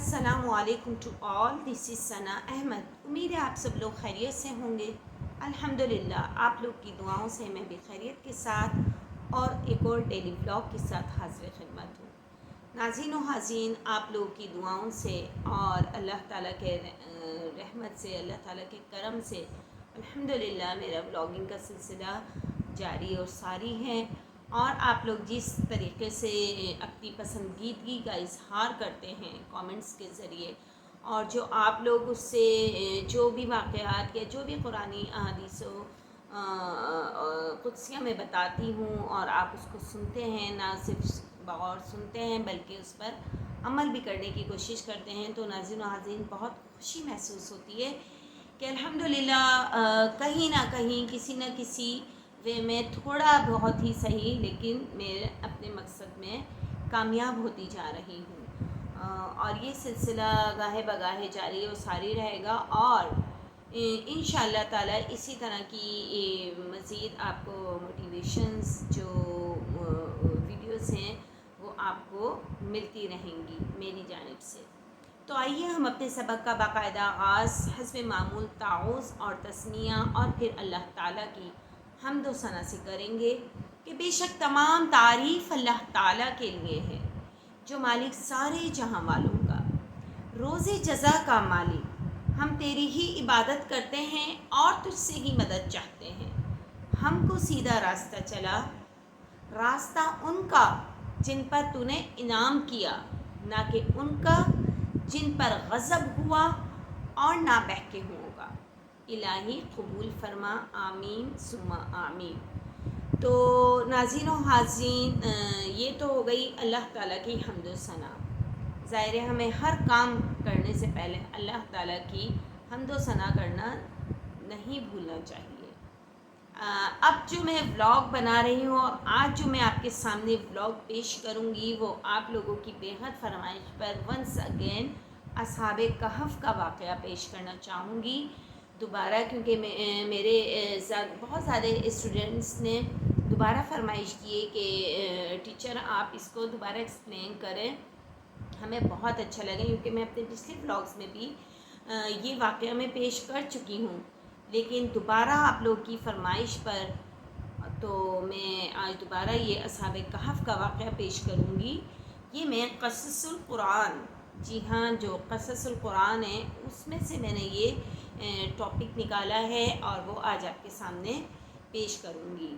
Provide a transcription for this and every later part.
السلام علیکم to all, دس از ثنا احمد۔ امید ہے آپ سب لوگ خیریت سے ہوں گے۔ الحمدللہ آپ لوگ کی دعاؤں سے میں بھی خیریت کے ساتھ اور ایک اور ڈیلی بلاگ کے ساتھ حاضر خدمت ہوں۔ ناظرین و حاضرین، آپ لوگوں کی دعاؤں سے اور اللہ تعالیٰ کے رحمت سے، اللہ تعالیٰ کے کرم سے الحمدللہ میرا بلاگنگ کا سلسلہ جاری اور ساری ہے، اور آپ لوگ جس طریقے سے اپنی پسندیدگی کا اظہار کرتے ہیں کامنٹس کے ذریعے، اور جو آپ لوگ اس سے جو بھی واقعات یا جو بھی قرآنی احادیث و قدسیہ میں بتاتی ہوں اور آپ اس کو سنتے ہیں، نہ صرف بغور سنتے ہیں بلکہ اس پر عمل بھی کرنے کی کوشش کرتے ہیں، تو ناظرین و حاضرین بہت خوشی محسوس ہوتی ہے کہ الحمدللہ کہیں نہ کہیں کسی نہ کسی وے میں تھوڑا بہت ہی صحیح لیکن میں اپنے مقصد میں کامیاب ہوتی جا رہی ہوں، اور یہ سلسلہ گاہے بگاہے جاری و ساری رہے گا، اور انشاءاللہ تعالی اسی طرح کی مزید آپ کو موٹیویشنز جو ویڈیوز ہیں وہ آپ کو ملتی رہیں گی میری جانب سے۔ تو آئیے ہم اپنے سبق کا باقاعدہ آغاز حسب معمول تعوذ اور تثنیہ اور پھر اللہ تعالیٰ کی حمد و ثنا سے کریں گے کہ بے شک تمام تعریف اللہ تعالیٰ کے لیے ہے، جو مالک سارے جہاں والوں کا، روز جزا کا مالک۔ ہم تیری ہی عبادت کرتے ہیں اور تجھ سے ہی مدد چاہتے ہیں۔ ہم کو سیدھا راستہ چلا، راستہ ان کا جن پر تو نے انعام کیا، نہ کہ ان کا جن پر غضب ہوا اور نہ بہکے ہوگا۔ الہی قبول فرما، آمین ثم آمین۔ تو ناظرین و حاضرین، یہ تو ہو گئی اللہ تعالیٰ کی حمد و ثنا۔ ظاہر ہے ہمیں ہر کام کرنے سے پہلے اللہ تعالیٰ کی حمد و ثنا کرنا نہیں بھولنا چاہیے۔ اب جو میں ولاگ بنا رہی ہوں اور آج جو میں آپ کے سامنے ولاگ پیش کروں گی وہ آپ لوگوں کی بےحد فرمائش پر ونس اگین اصحاب کہف کا واقعہ پیش کرنا چاہوں گی دوبارہ، کیونکہ میرے بہت سارے اسٹوڈنٹس نے دوبارہ فرمائش کی ہے کہ ٹیچر آپ اس کو دوبارہ ایکسپلین کریں، ہمیں بہت اچھا لگا، کیونکہ میں اپنے پچھلے ولاگس میں بھی یہ واقعہ میں پیش کر چکی ہوں، لیکن دوبارہ آپ لوگ کی فرمائش پر تو میں آج دوبارہ یہ اصحاب کہف کا واقعہ پیش کروں گی۔ یہ میں قصص القرآن، جی ہاں جو قصص القرآن ہے اس میں سے میں نے یہ ٹاپک نکالا ہے اور وہ آج آپ کے سامنے پیش کروں گی۔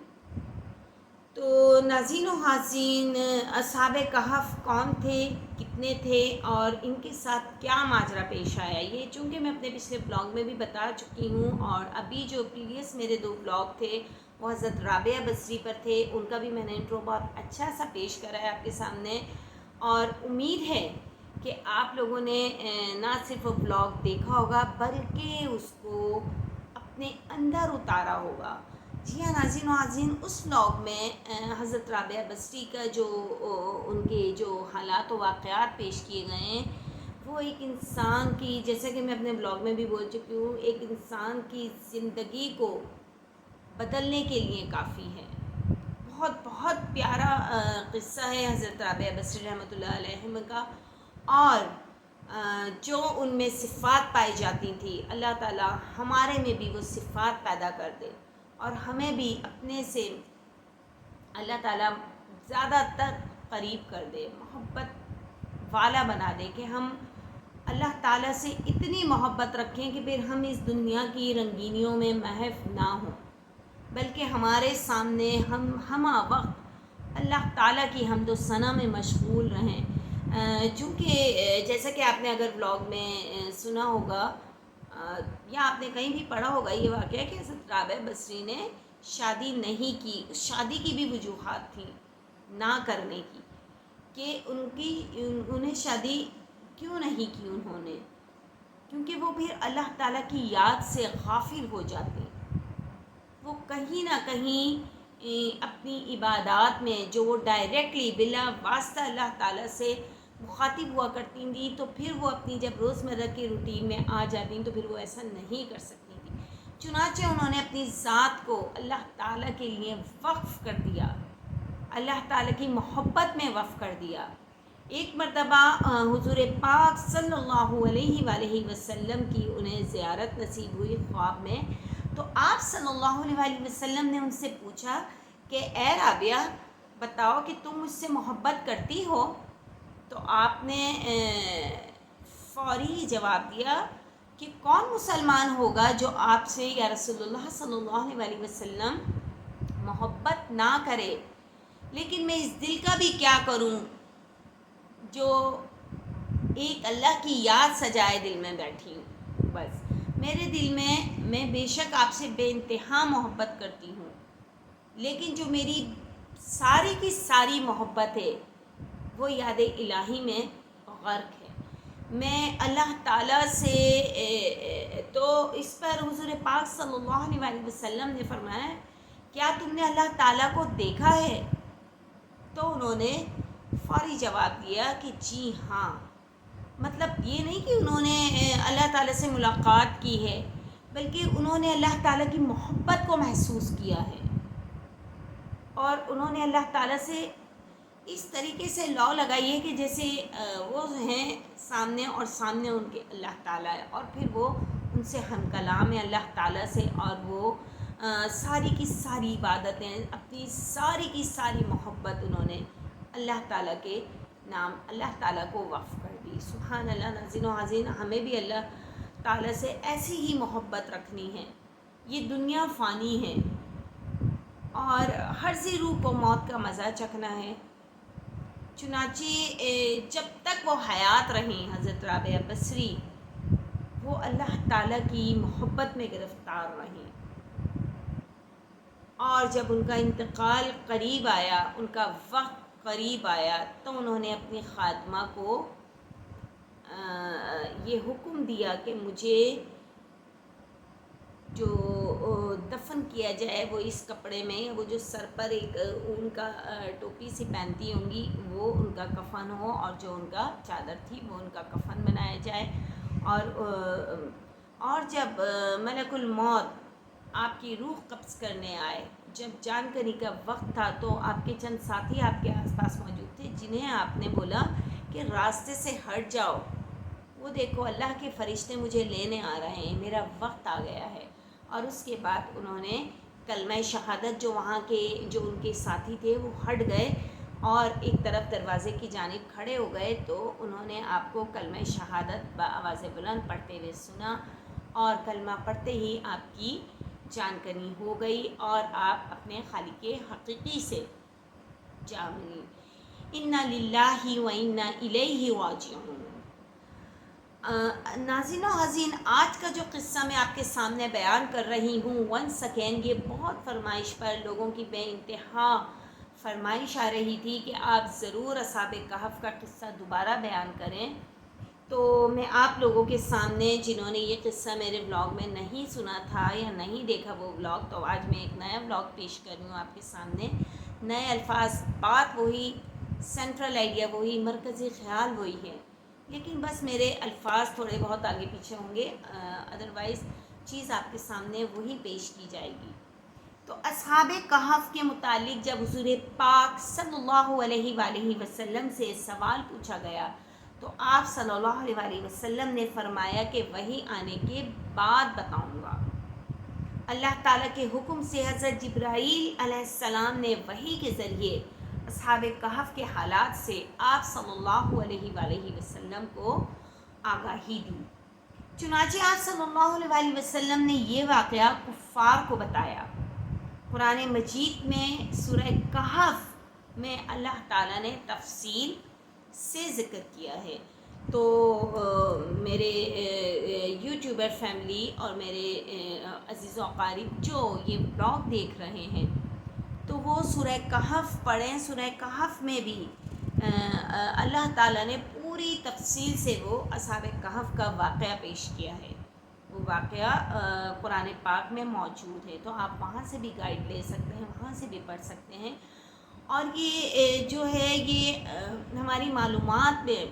تو ناظرین و حاضرین، اصحاب کہف کون تھے، کتنے تھے اور ان کے ساتھ کیا ماجرا پیش آیا، یہ چونکہ میں اپنے پچھلے بلاگ میں بھی بتا چکی ہوں، اور ابھی جو پریویس میرے 2 بلاگ تھے وہ حضرت رابعہ بصری پر تھے، ان کا بھی میں نے انٹرو بہت اچھا سا پیش کرا ہے آپ کے سامنے، اور امید ہے کہ آپ لوگوں نے نہ صرف وہ بلاگ دیکھا ہوگا بلکہ اس کو اپنے اندر اتارا ہوگا۔ جی ہاں ناظرین و حاضرین، اس بلاگ میں حضرت رابعہ بصری کا جو ان کے جو حالات و واقعات پیش کیے گئے ہیں وہ ایک انسان کی، جیسا کہ میں اپنے بلاگ میں بھی بول چکی ہوں، ایک انسان کی زندگی کو بدلنے کے لیے کافی ہے۔ بہت بہت پیارا قصہ ہے حضرت رابعہ بصری رحمۃ اللہ علیہ کا، اور جو ان میں صفات پائی جاتی تھی، اللہ تعالیٰ ہمارے میں بھی وہ صفات پیدا کر دے اور ہمیں بھی اپنے سے اللہ تعالیٰ زیادہ تر قریب کر دے، محبت والا بنا دے کہ ہم اللہ تعالیٰ سے اتنی محبت رکھیں کہ پھر ہم اس دنیا کی رنگینیوں میں محو نہ ہوں، بلکہ ہمارے سامنے ہم وقت اللہ تعالیٰ کی حمد و ثنا میں مشغول رہیں۔ چونکہ جیسا کہ آپ نے اگر بلاگ میں سنا ہوگا یا آپ نے کہیں بھی پڑھا ہوگا یہ واقعہ کہ حضرت رابعہ بصری نے شادی نہیں کی، شادی کی بھی وجوہات تھیں نہ کرنے کی، کہ انہیں شادی کیوں نہیں کی انہوں نے، کیونکہ وہ پھر اللہ تعالیٰ کی یاد سے غافل ہو جاتے، وہ کہیں نہ کہیں اپنی عبادات میں جو وہ ڈائریکٹلی بلا واسطہ اللہ تعالیٰ سے مخاطب ہوا کرتی تھیں، تو پھر وہ اپنی جب روزمرہ کی روٹین میں آ جاتی تو پھر وہ ایسا نہیں کر سکتی تھیں، چنانچہ انہوں نے اپنی ذات کو اللہ تعالیٰ کے لیے وقف کر دیا، اللہ تعالیٰ کی محبت میں وقف کر دیا۔ ایک مرتبہ حضور پاک صلی اللہ علیہ وآلہ وسلم کی انہیں زیارت نصیب ہوئی خواب میں، تو آپ صلی اللہ علیہ وآلہ وسلم نے ان سے پوچھا کہ اے رابعہ بتاؤ کہ تم مجھ سے محبت کرتی ہو؟ تو آپ نے فوری جواب دیا کہ کون مسلمان ہوگا جو آپ سے یا رسول اللہ صلی اللہ علیہ وآلہ وسلم محبت نہ کرے، لیکن میں اس دل کا بھی کیا کروں جو ایک اللہ کی یاد سجائے دل میں بیٹھی ہوں۔ بس میرے دل میں بے شک آپ سے بے انتہا محبت کرتی ہوں، لیکن جو میری ساری کی ساری محبت ہے وہ یاد الہی میں غرق ہے۔ میں اللہ تعالیٰ سے تو اس پر حضور پاک صلی اللہ علیہ وآلہ وسلم نے فرمایا کیا تم نے اللہ تعالیٰ کو دیکھا ہے؟ تو انہوں نے فوری جواب دیا کہ جی ہاں۔ مطلب یہ نہیں کہ انہوں نے اللہ تعالیٰ سے ملاقات کی ہے، بلکہ انہوں نے اللہ تعالیٰ کی محبت کو محسوس کیا ہے، اور انہوں نے اللہ تعالیٰ سے اس طریقے سے لو لگائی ہے کہ جیسے وہ ہیں سامنے اور سامنے ان کے اللہ تعالیٰ ہے، اور پھر وہ ان سے ہم کلام ہے اللہ تعالیٰ سے، اور وہ ساری کی ساری عبادتیں، اپنی ساری کی ساری محبت انہوں نے اللہ تعالیٰ کے نام اللہ تعالیٰ کو وقف کر دی۔ سبحان اللہ۔ ناظرین و حاضرین، ہمیں بھی اللہ تعالیٰ سے ایسی ہی محبت رکھنی ہے۔ یہ دنیا فانی ہے اور ہر ذی روح کو موت کا مزہ چکھنا ہے، چنانچہ جب تک وہ حیات رہیں حضرت رابعہ بصری وہ اللہ تعالیٰ کی محبت میں گرفتار رہیں، اور جب ان کا انتقال قریب آیا، ان کا وقت قریب آیا، تو انہوں نے اپنی خادمہ کو یہ حکم دیا کہ مجھے جو دفن کیا جائے وہ اس کپڑے میں، وہ جو سر پر ایک ان کا ٹوپی سی پہنتی ہوں گی وہ ان کا کفن ہو، اور جو ان کا چادر تھی وہ ان کا کفن بنایا جائے، اور جب ملک الموت آپ کی روح قبض کرنے آئے، جب جان کنی کا وقت تھا، تو آپ کے چند ساتھی آپ کے آس پاس موجود تھے جنہیں آپ نے بولا کہ راستے سے ہٹ جاؤ، وہ دیکھو اللہ کے فرشتے مجھے لینے آ رہے ہیں، میرا وقت آ گیا ہے۔ اور اس کے بعد انہوں نے کلمہ شہادت، جو وہاں کے جو ان کے ساتھی تھے وہ ہٹ گئے اور ایک طرف دروازے کی جانب کھڑے ہو گئے، تو انہوں نے آپ کو کلمہ شہادت بآواز بلند پڑھتے ہوئے سنا، اور کلمہ پڑھتے ہی آپ کی جان کنی ہو گئی اور آپ اپنے خالق حقیقی سے جا ملی۔ انا للہ و انا الیہ راجعون۔ ناظرین و حاضرین، آج کا جو قصہ میں آپ کے سامنے بیان کر رہی ہوں، ونس اگین یہ بہت فرمائش پر لوگوں کی بے انتہا فرمائش آ رہی تھی کہ آپ ضرور اصحاب کہف کا قصہ دوبارہ بیان کریں، تو میں آپ لوگوں کے سامنے جنہوں نے یہ قصہ میرے ولاگ میں نہیں سنا تھا یا نہیں دیکھا وہ ولاگ، تو آج میں ایک نیا ولاگ پیش کر رہی ہوں آپ کے سامنے، نئے الفاظ، بات وہی، سینٹرل آئیڈیا وہی، مرکزی خیال وہی ہے، لیکن بس میرے الفاظ تھوڑے بہت آگے پیچھے ہوں گے، ادروائز چیز آپ کے سامنے وہی پیش کی جائے گی۔ تو اصحاب کہف کے متعلق جب حضور پاک صلی اللہ علیہ وآلہ وسلم سے سوال پوچھا گیا، تو آپ صلی اللہ علیہ وآلہ وسلم نے فرمایا کہ وحی آنے کے بعد بتاؤں گا۔ اللہ تعالیٰ کے حکم سے حضرت جبرائیل علیہ السلام نے وحی کے ذریعے اصحاب کہف کے حالات سے آپ صلی اللہ علیہ وآلہ وسلم کو آگاہی دی۔ چنانچہ آپ صلی اللہ علیہ وآلہ وسلم نے یہ واقعہ کفار کو بتایا۔ قرآن مجید میں سورہ کہف میں اللہ تعالیٰ نے تفصیل سے ذکر کیا ہے، تو میرے یوٹیوبر فیملی اور میرے عزیز و اقارب جو یہ بلاگ دیکھ رہے ہیں، تو وہ سورہ کہف پڑھیں۔ سورہ کہف میں بھی اللہ تعالیٰ نے پوری تفصیل سے وہ اصحاب کہف کا واقعہ پیش کیا ہے، وہ واقعہ قرآن پاک میں موجود ہے، تو آپ وہاں سے بھی گائیڈ لے سکتے ہیں، وہاں سے بھی پڑھ سکتے ہیں، اور یہ جو ہے یہ ہماری معلومات میں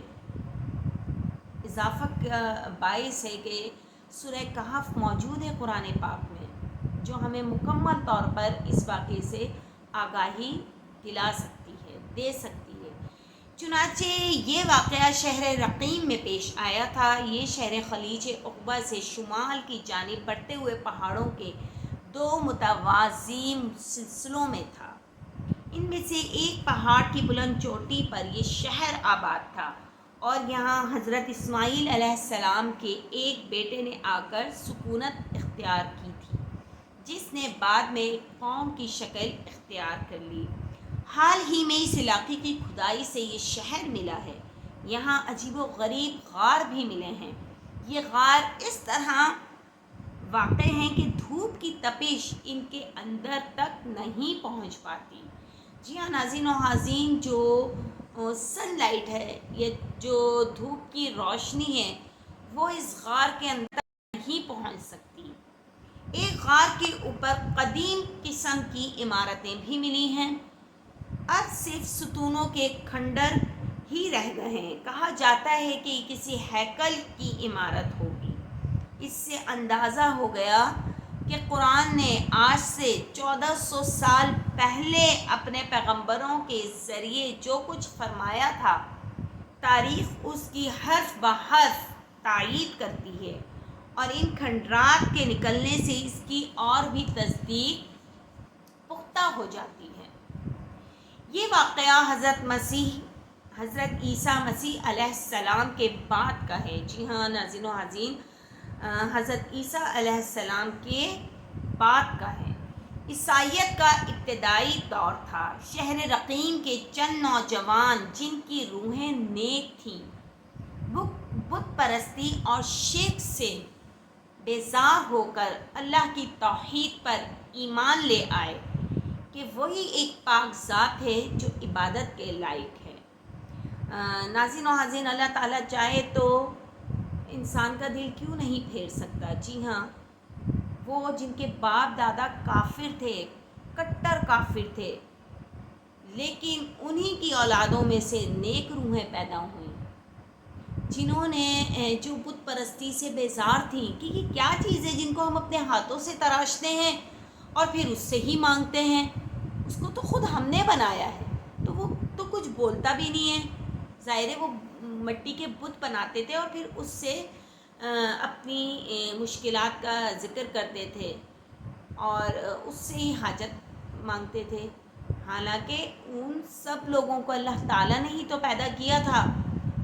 اضافہ کا باعث ہے کہ سورہ کہف موجود ہے قرآن پاک میں، جو ہمیں مکمل طور پر اس واقعے سے آگاہی دلا سکتی ہے، دے سکتی ہے۔ چنانچہ یہ واقعہ شہر رقیم میں پیش آیا تھا۔ یہ شہر خلیج عقبہ سے شمال کی جانب بڑھتے ہوئے پہاڑوں کے دو متوازی سلسلوں میں تھا۔ ان میں سے ایک پہاڑ کی بلند چوٹی پر یہ شہر آباد تھا، اور یہاں حضرت اسماعیل علیہ السلام کے ایک بیٹے نے آ کر سکونت اختیار کی تھی، جس نے بعد میں قوم کی شکل اختیار کر لی۔ حال ہی میں اس علاقے کی کھدائی سے یہ شہر ملا ہے۔ یہاں عجیب و غریب غار بھی ملے ہیں۔ یہ غار اس طرح واقع ہیں کہ دھوپ کی تپش ان کے اندر تک نہیں پہنچ پاتی۔ جی ہاں ناظرین و حاضرین، جو سن لائٹ ہے، یہ جو دھوپ کی روشنی ہے، وہ اس غار کے اندر نہیں پہنچ سکتی۔ ایک غار کے اوپر قدیم قسم کی عمارتیں بھی ملی ہیں۔ اب صرف ستونوں کے کھنڈر ہی رہ گئے ہیں۔ کہا جاتا ہے کہ یہ کسی ہیکل کی عمارت ہوگی۔ اس سے اندازہ ہو گیا کہ قرآن نے آج سے 1400 سال پہلے اپنے پیغمبروں کے ذریعے جو کچھ فرمایا تھا، تاریخ اس کی حرف بحرف تائید کرتی ہے، اور ان کھنڈرات کے نکلنے سے اس کی اور بھی تصدیق پختہ ہو جاتی ہے۔ یہ واقعہ حضرت عیسیٰ مسیح علیہ السلام کے بعد کا ہے۔ جی ہاں ناظرین و حاضرین، حضرت عیسیٰ علیہ السلام کے بعد کا ہے۔ عیسائیت کا ابتدائی دور تھا۔ شہر رقیم کے چند نوجوان جن کی روحیں نیک تھیں، بت پرستی اور شرک سے بیزار ہو کر اللہ کی توحید پر ایمان لے آئے کہ وہی ایک پاک ذات ہے جو عبادت کے لائق ہے۔ ناظرین و حاضرین، اللہ تعالیٰ چاہے تو انسان کا دل کیوں نہیں پھیر سکتا۔ جی ہاں، وہ جن کے باپ دادا کافر تھے، کٹر کافر تھے، لیکن انہی کی اولادوں میں سے نیک روحیں پیدا ہوئیں، جنہوں نے جو بت پرستی سے بیزار تھیں کہ یہ کیا چیز ہے جن کو ہم اپنے ہاتھوں سے تراشتے ہیں اور پھر اس سے ہی مانگتے ہیں، اس کو تو خود ہم نے بنایا ہے، تو وہ تو کچھ بولتا بھی نہیں ہے۔ ظاہر ہے وہ مٹی کے بت بناتے تھے اور پھر اس سے اپنی مشکلات کا ذکر کرتے تھے اور اس سے ہی حاجت مانگتے تھے۔ حالانکہ ان سب لوگوں کو اللہ تعالیٰ نے ہی تو پیدا کیا تھا،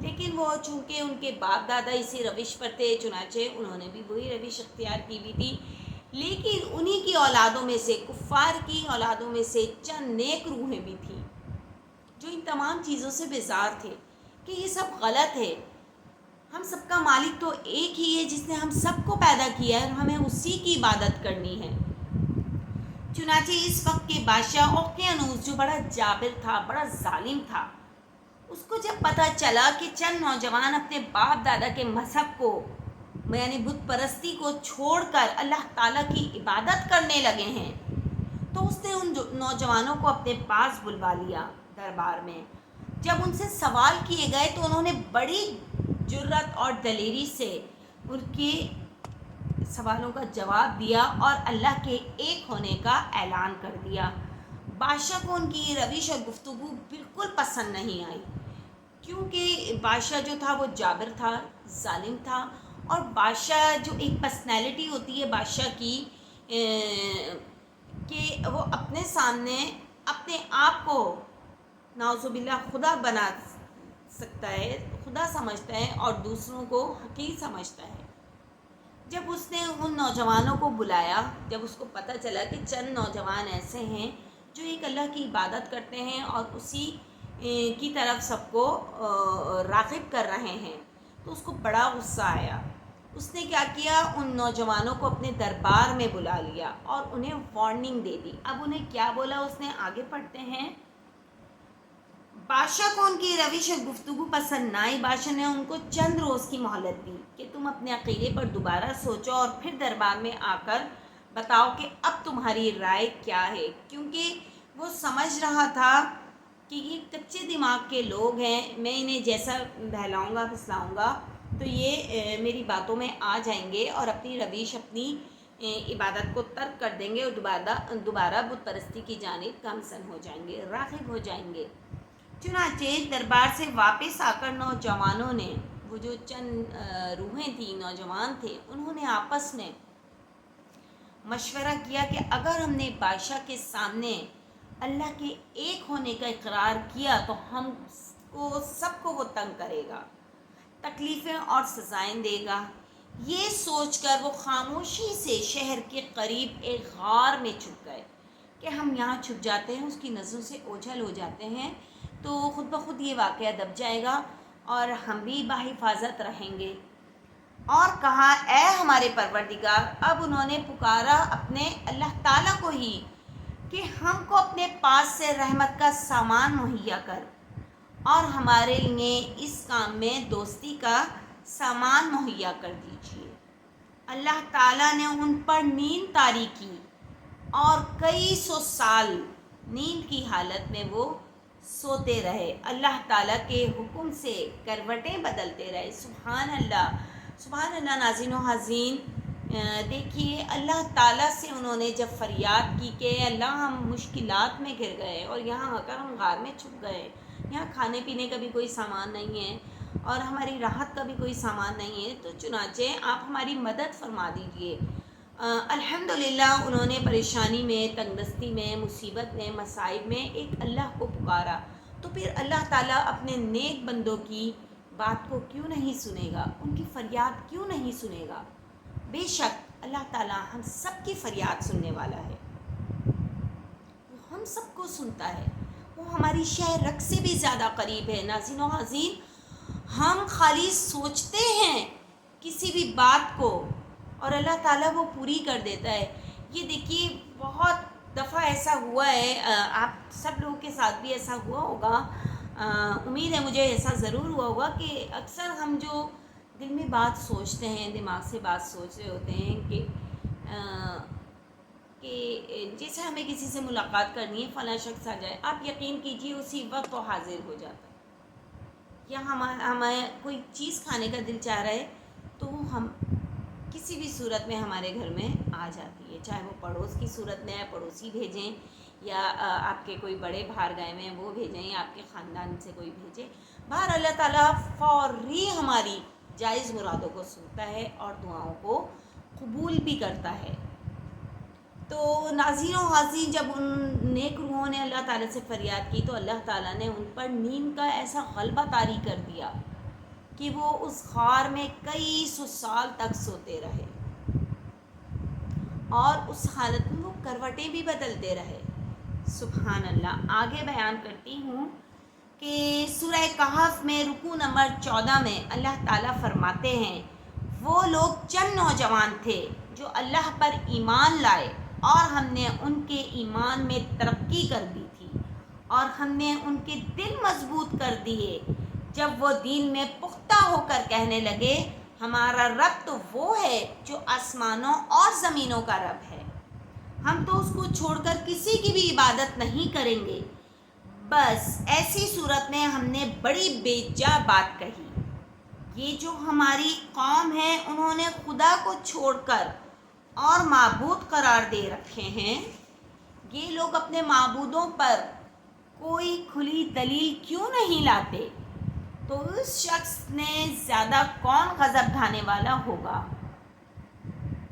لیکن وہ چونکہ ان کے باپ دادا اسی روش پر تھے، چنانچہ انہوں نے بھی وہی روش اختیار کی ہوئی تھی۔ لیکن انہی کی اولادوں میں سے، کفار کی اولادوں میں سے چند نیک روحیں بھی تھیں جو ان تمام چیزوں سے بیزار تھے کہ یہ سب غلط ہے۔ ہم سب کا مالک تو ایک ہی ہے جس نے ہم سب کو پیدا کیا ہے، اور ہمیں اسی کی عبادت کرنی ہے۔ چنانچہ اس وقت کے بادشاہ اوقیانوس، جو بڑا جابر تھا، بڑا ظالم تھا، اس کو جب پتہ چلا کہ چند نوجوان اپنے باپ دادا کے مذہب کو، یعنی بت پرستی کو چھوڑ کر اللہ تعالیٰ کی عبادت کرنے لگے ہیں، تو اس نے ان نوجوانوں کو اپنے پاس بلوا لیا دربار میں۔ جب ان سے سوال کیے گئے تو انہوں نے بڑی جرأت اور دلیری سے ان کے سوالوں کا جواب دیا اور اللہ کے ایک ہونے کا اعلان کر دیا۔ بادشاہ کو ان کی یہ روش اور گفتگو بالکل پسند نہیں آئی، کیونکہ بادشاہ جو تھا وہ جابر تھا، ظالم تھا، اور بادشاہ جو ایک پرسنالٹی ہوتی ہے بادشاہ کی کہ وہ اپنے سامنے اپنے آپ کو نعوذ باللہ خدا بنا سکتا ہے، خدا سمجھتا ہے، اور دوسروں کو حقیر سمجھتا ہے۔ جب اس نے ان نوجوانوں کو بلایا، جب اس کو پتہ چلا کہ چند نوجوان ایسے ہیں جو ایک اللہ کی عبادت کرتے ہیں اور اسی کی طرف سب کو راغب کر رہے ہیں، تو اس کو بڑا غصہ آیا۔ اس نے کیا کیا، ان نوجوانوں کو اپنے دربار میں بلا لیا اور انہیں وارننگ دے دی۔ اب انہیں کیا بولا، اس نے آگے پڑھتے ہیں۔ بادشاہ کو ان کی روش اور گفتگو پسند نہ آئی۔ بادشاہ نے ان کو چند روز کی مہلت دی کہ تم اپنے عقیدے پر دوبارہ سوچو اور پھر دربار میں آ کر بتاؤ کہ اب تمہاری رائے کیا ہے، کیونکہ وہ سمجھ رہا تھا کہ یہ کچے دماغ کے لوگ ہیں، میں انہیں جیسا بہلاؤں گا پھسلاؤں گا تو یہ میری باتوں میں آ جائیں گے اور اپنی روش، اپنی عبادت کو ترک کر دیں گے اور دوبارہ بت پرستی کی جانب گامزن ہو جائیں گے، راغب ہو جائیں گے۔ چنانچہ دربار سے واپس آ کر نوجوانوں نے، وہ جو چند روحیں تھیں، نوجوان تھے، انہوں نے آپس میں مشورہ کیا کہ اگر ہم نے بادشاہ کے سامنے اللہ کے ایک ہونے کا اقرار کیا تو ہم کو سب کو وہ تنگ کرے گا، تکلیفیں اور سزائیں دے گا۔ یہ سوچ کر وہ خاموشی سے شہر کے قریب ایک غار میں چھپ گئے کہ ہم یہاں چھپ جاتے ہیں، اس کی نظروں سے اوجھل ہو جاتے ہیں تو خود بخود یہ واقعہ دب جائے گا اور ہم بھی بحفاظت رہیں گے۔ اور کہا، اے ہمارے پروردگار، اب انہوں نے پکارا اپنے اللہ تعالیٰ کو ہی کہ ہم کو اپنے پاس سے رحمت کا سامان مہیا کر اور ہمارے لیے اس کام میں دوستی کا سامان مہیا کر دیجیے۔ اللہ تعالیٰ نے ان پر نیند طاری کی اور کئی سو سال نیند کی حالت میں وہ سوتے رہے، اللہ تعالیٰ کے حکم سے کروٹیں بدلتے رہے۔ سبحان اللہ، سبحان اللہ۔ ناظرین و حاضرین، دیکھیے اللہ تعالیٰ سے انہوں نے جب فریاد کی کہ اللہ ہم مشکلات میں گر گئے اور یہاں آ کر ہم غار میں چھپ گئے، یہاں کھانے پینے کا بھی کوئی سامان نہیں ہے اور ہماری راحت کا بھی کوئی سامان نہیں ہے، تو چنانچہ آپ ہماری مدد فرما دیجیے۔ الحمدللہ انہوں نے پریشانی میں، تنگ دستی میں، مصیبت میں، مصائب میں ایک اللہ کو پکارا، تو پھر اللہ تعالیٰ اپنے نیک بندوں کی بات کو کیوں نہیں سنے گا، ان کی فریاد کیوں نہیں سنے گا؟ بے شک اللہ تعالیٰ ہم سب کی فریاد سننے والا ہے، وہ ہم سب کو سنتا ہے، وہ ہماری شہ رگ سے بھی زیادہ قریب ہے۔ ناظرین و حاضرین، ہم خالی سوچتے ہیں کسی بھی بات کو اور اللہ تعالیٰ وہ پوری کر دیتا ہے۔ یہ دیکھیے بہت دفعہ ایسا ہوا ہے، آپ سب لوگوں کے ساتھ بھی ایسا ہوا ہوگا، امید ہے مجھے ایسا ضرور ہوا ہوگا کہ اکثر ہم جو دل میں بات سوچتے ہیں، دماغ سے بات سوچ رہے ہوتے ہیں کہ جیسے ہمیں کسی سے ملاقات کرنی ہے، فلاں شخص آ جائے، آپ یقین کیجیے اسی وقت وہ حاضر ہو جاتا ہے، یا ہمیں کوئی چیز کھانے کا دل چاہ رہا ہے تو ہم کسی بھی صورت میں ہمارے گھر میں آ جاتی ہے، چاہے وہ پڑوس کی صورت میں ہے، پڑوسی بھیجیں، یا آپ کے کوئی بڑے باہر گئے میں وہ بھیجیں، یا آپ کے خاندان سے کوئی بھیجے، باہر اللہ تعالیٰ فوری ہماری جائز مرادوں کو سنتا ہے اور دعاؤں کو قبول بھی کرتا ہے۔ تو ناظرین و حاضرین، جب ان نیک روحوں نے اللہ تعالیٰ سے فریاد کی تو اللہ تعالیٰ نے ان پر نیند کا ایسا غلبہ طاری کر دیا کہ وہ اس غار میں کئی سو سال تک سوتے رہے اور اس حالت میں وہ کروٹیں بھی بدلتے رہے۔ سبحان اللہ۔ آگے بیان کرتی ہوں کہ سورہ کہف میں رکوع نمبر 14 میں اللہ تعالیٰ فرماتے ہیں، وہ لوگ چند نوجوان تھے جو اللہ پر ایمان لائے اور ہم نے ان کے ایمان میں ترقی کر دی تھی اور ہم نے ان کے دل مضبوط کر دیے جب وہ دین میں پختہ ہو کر کہنے لگے، ہمارا رب تو وہ ہے جو آسمانوں اور زمینوں کا رب ہے، ہم تو اس کو چھوڑ کر کسی کی بھی عبادت نہیں کریں گے۔ بس ایسی صورت میں ہم نے بڑی بے جا بات کہی، یہ جو ہماری قوم ہے انہوں نے خدا کو چھوڑ کر اور معبود قرار دے رکھے ہیں، یہ لوگ اپنے معبودوں پر کوئی کھلی دلیل کیوں نہیں لاتے؟ تو اس شخص نے زیادہ کون غضب ڈھانے والا ہوگا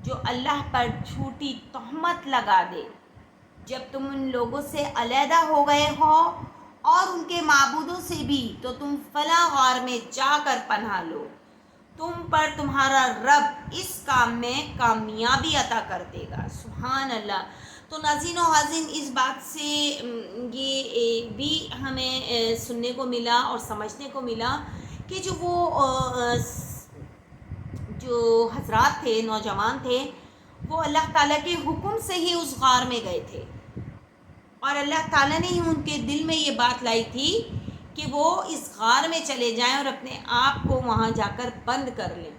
جو اللہ پر جھوٹی تہمت لگا دے، جب تم ان لوگوں سے علیحدہ ہو گئے ہو اور ان کے معبودوں سے بھی، تو تم فلاں غار میں جا کر پناہ لو، تم پر تمہارا رب اس کام میں کامیابی عطا کر دے گا۔ سبحان اللہ۔ تو ناظرین و حاضرین، اس بات سے یہ بھی ہمیں سننے کو ملا اور سمجھنے کو ملا کہ جو حضرات تھے، نوجوان تھے، وہ اللہ تعالیٰ کے حکم سے ہی اس غار میں گئے تھے اور اللہ تعالیٰ نے ہی ان کے دل میں یہ بات لائی تھی کہ وہ اس غار میں چلے جائیں اور اپنے آپ کو وہاں جا کر بند کر لیں،